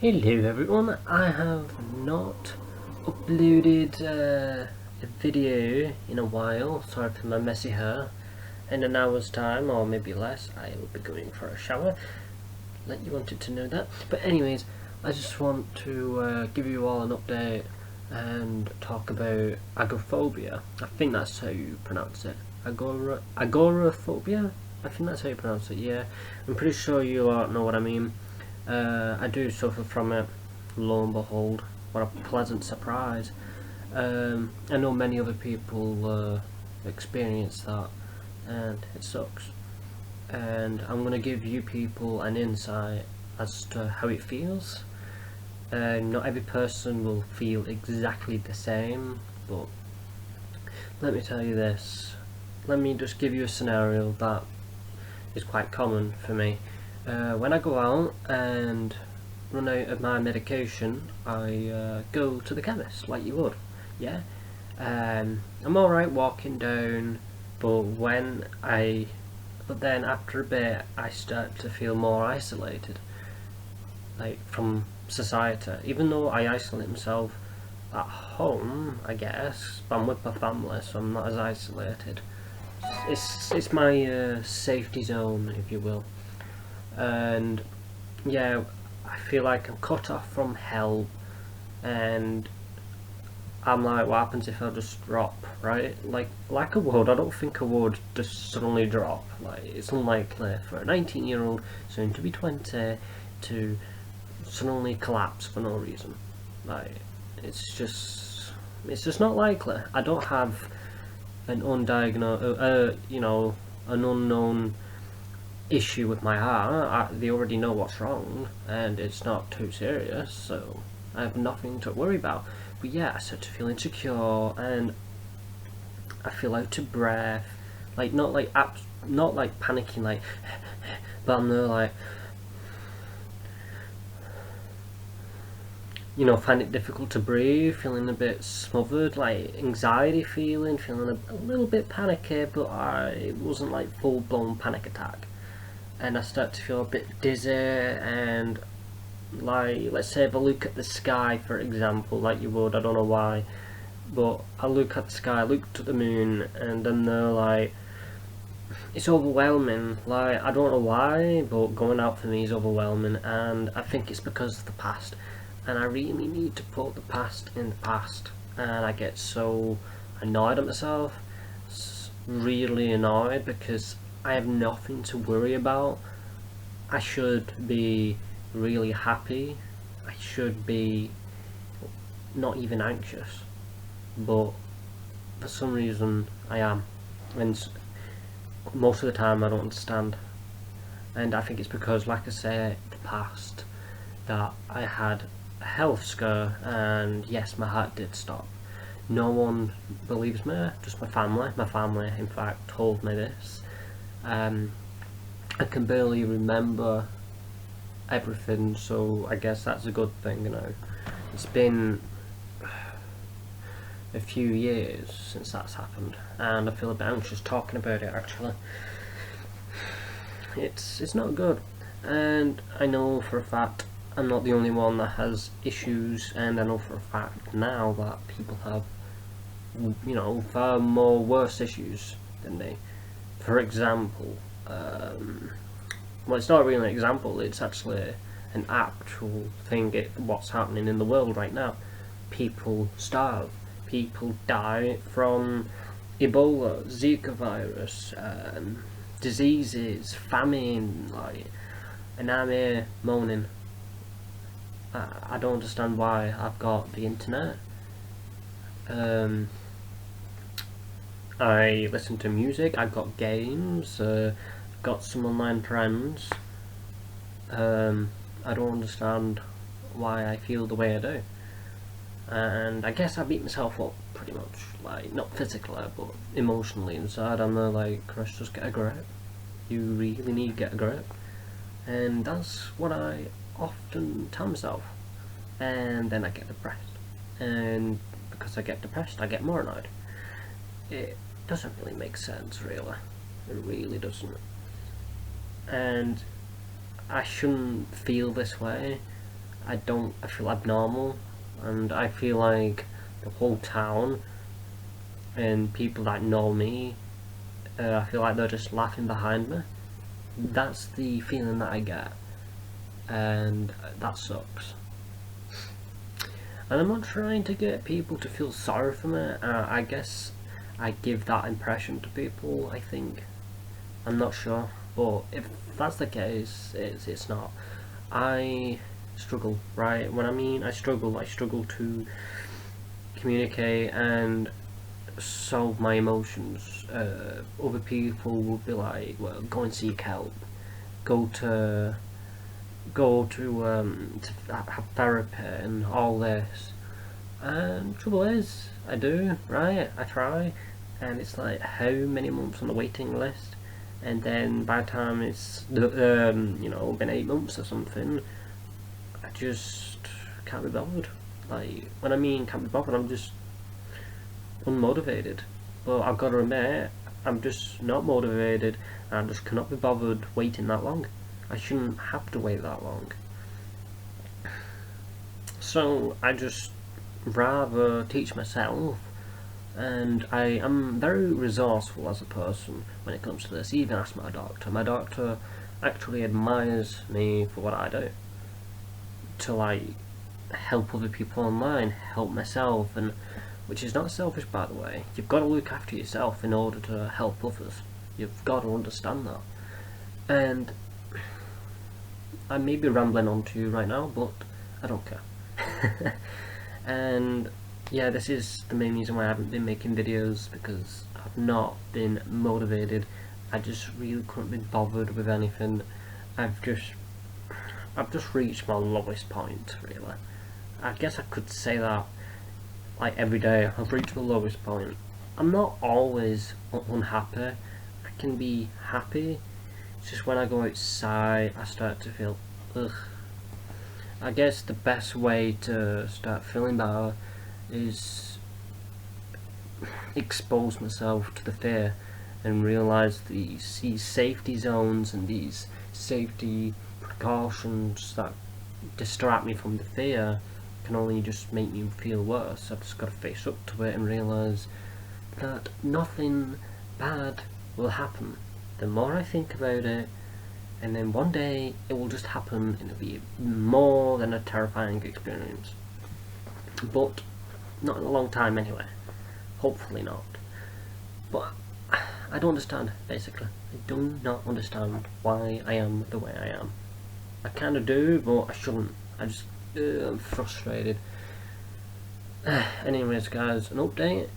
Hello everyone, I have not uploaded a video in a while, sorry for my messy hair. In an hour's time, or maybe less, I will be going for a shower. Let you wanted to know that. But anyways, I just want to give you all an update and talk about agoraphobia. I think that's how you pronounce it. Agoraphobia? I think that's how you pronounce it, yeah. I'm pretty sure you all know what I mean. I do suffer from it, lo and behold. What a pleasant surprise. I know many other people experience that, and it sucks. And I'm going to give you people an insight as to how it feels. Not every person will feel exactly the same, but let me tell you this. Let me just give you a scenario that is quite common for me. When I go out and run out of my medication, I go to the chemist, like you would, yeah? I'm alright walking down, but then after a bit, I start to feel more isolated, like from society. Even though I isolate myself at home, I guess, but I'm with my family, so I'm not as isolated. It's my safety zone, if you will. And yeah, I feel like I'm cut off from help, and I'm like, what happens if I just drop, right? Like a would, I don't think I would just suddenly drop. Like, it's unlikely for a 19-year-old, soon to be 20, to suddenly collapse for no reason. Like, it's just not likely. I don't have an undiagnosed, an unknown issue with my heart. They already know what's wrong, and it's not too serious, so I have nothing to worry about. But yeah, I start to feel insecure, and I feel out of breath, like not like panicking, like, but I'm there like, find it difficult to breathe, feeling a bit smothered, like anxiety feeling a little bit panicky, but it wasn't like full-blown panic attack. And I start to feel a bit dizzy, and like, let's say if I look at the sky, for example, like you would, I don't know why, but I look at the sky, I look at the moon, and then they're like, it's overwhelming. Like, I don't know why, but going out for me is overwhelming, and I think it's because of the past, and I really need to put the past in the past, and I get so annoyed at myself, really annoyed, because I have nothing to worry about. I should be really happy. I should be not even anxious, but for some reason I am, and most of the time I don't understand. And I think it's because, like I say, the past, that I had a health scare, and yes, my heart did stop. No one believes me, just my family. My family, in fact, told me this. I can barely remember everything, so I guess that's a good thing, It's been a few years since that's happened, and I feel a bit anxious talking about it, actually. It's not good, and I know for a fact I'm not the only one that has issues, and I know for a fact now that people have, far more worse issues than me. For example, well, it's not really an example, it's actually an actual thing, what's happening in the world right now. People starve, people die from Ebola, Zika virus, diseases, famine, and I'm here moaning. I don't understand why I've got the internet. I listen to music, I've got games, got some online friends. I don't understand why I feel the way I do. And I guess I beat myself up pretty much, like, not physically, but emotionally inside. I'm there like, Chris, just get a grip. You really need to get a grip. And that's what I often tell myself. And then I get depressed. And because I get depressed, I get more annoyed. It doesn't really make sense, really. It really doesn't. And I shouldn't feel this way. I feel abnormal, and I feel like the whole town and people that know me, I feel like they're just laughing behind me. That's the feeling that I get, and that sucks. And I'm not trying to get people to feel sorry for me. I guess I give that impression to people, I think. I'm not sure, but if that's the case, it's not. I struggle, right? When I mean I struggle to communicate and solve my emotions. Other people will be like, well, go and seek help, go to have therapy and all this. And trouble is, I do, right? I try, and it's like how many months on the waiting list, and then by the time it's been 8 months or something, I just can't be bothered. Like, when I mean can't be bothered, I'm just unmotivated. But I've got to admit, I'm just not motivated, and I just cannot be bothered waiting that long. I shouldn't have to wait that long. So I just rather teach myself, and I am very resourceful as a person when it comes to this. Even ask my doctor. My doctor actually admires me for what I do, to like help other people online, help myself, and which is not selfish, by the way. You've got to look after yourself in order to help others. You've got to understand that. And I may be rambling on to you right now, but I don't care. And yeah, this is the main reason why I haven't been making videos, because I've not been motivated. I just really couldn't be bothered with anything. I've just reached my lowest point, really. I guess I could say that like every day. I've reached the lowest point. I'm not always unhappy. I can be happy. It's just when I go outside, I start to feel ugh. I guess the best way to start feeling better is expose myself to the fear and realise these safety zones and these safety precautions that distract me from the fear can only just make me feel worse. I've just got to face up to it and realise that nothing bad will happen. The more I think about it, and then one day it will just happen, and it'll be more than a terrifying experience. But not in a long time anyway. Hopefully not. But I don't understand, basically. I do not understand why I am the way I am. I kind of do, but I shouldn't. I'm frustrated. Anyways, guys, an update.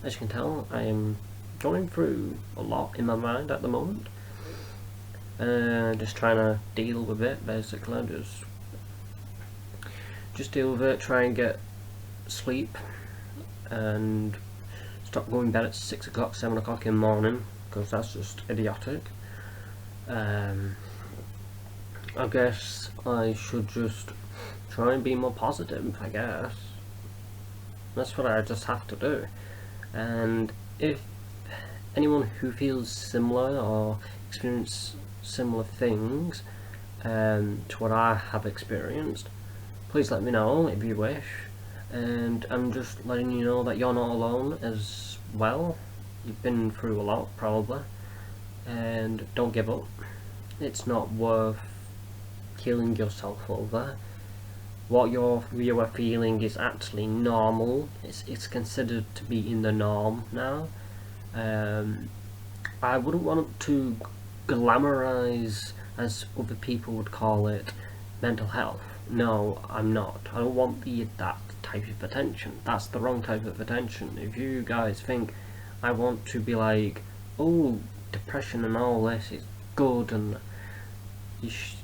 As you can tell, I am going through a lot in my mind at the moment. Just trying to deal with it, basically. Just deal with it, try and get sleep, and stop going to bed at 6 o'clock, 7 o'clock in the morning, because that's just idiotic. I guess I should just try and be more positive, I guess. That's what I just have to do. And if anyone who feels similar or experience similar things to what I have experienced, please let me know if you wish. And I'm just letting you know that you're not alone as well. You've been through a lot, probably, and don't give up. It's not worth killing yourself over. What you are feeling is actually normal. It's considered to be in the norm now. I wouldn't want to glamorize, as other people would call it, mental health. No, I'm not. I don't want that type of attention. That's the wrong type of attention. If you guys think I want to be like, oh, depression and all this is good and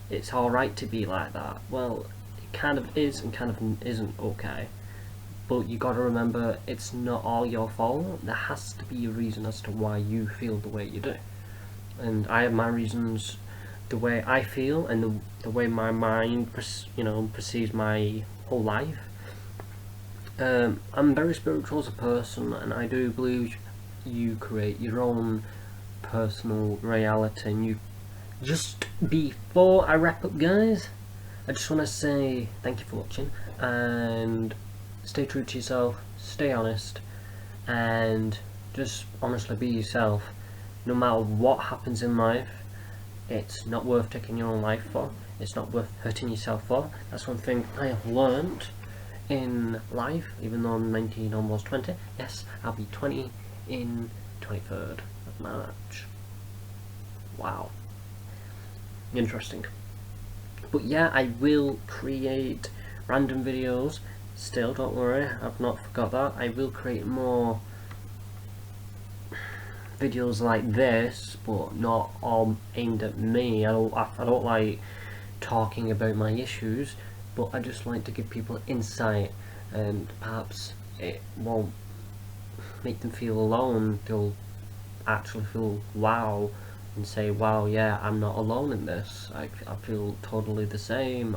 it's alright to be like that, well, it kind of is and kind of isn't okay. But you gotta remember, it's not all your fault. There has to be a reason as to why you feel the way you do. And I have my reasons, the way I feel and the way my mind perceives my whole life. I'm very spiritual as a person, and I do believe you create your own personal reality. And you, just before I wrap up, guys, I just want to say thank you for watching, and stay true to yourself, stay honest, and just honestly be yourself. No matter what happens in life, it's not worth taking your own life for. It's not worth hurting yourself for. That's one thing I have learned in life, even though I'm 19, almost 20. Yes, I'll be 20 in 23rd of March. Wow. Interesting. But yeah, I will create random videos still, don't worry, I've not forgot that. I will create more videos like this, but not all aimed at me. I don't like talking about my issues, but I just like to give people insight, and perhaps it won't make them feel alone. They'll actually feel wow and say, wow, yeah, I'm not alone in this. I feel totally the same.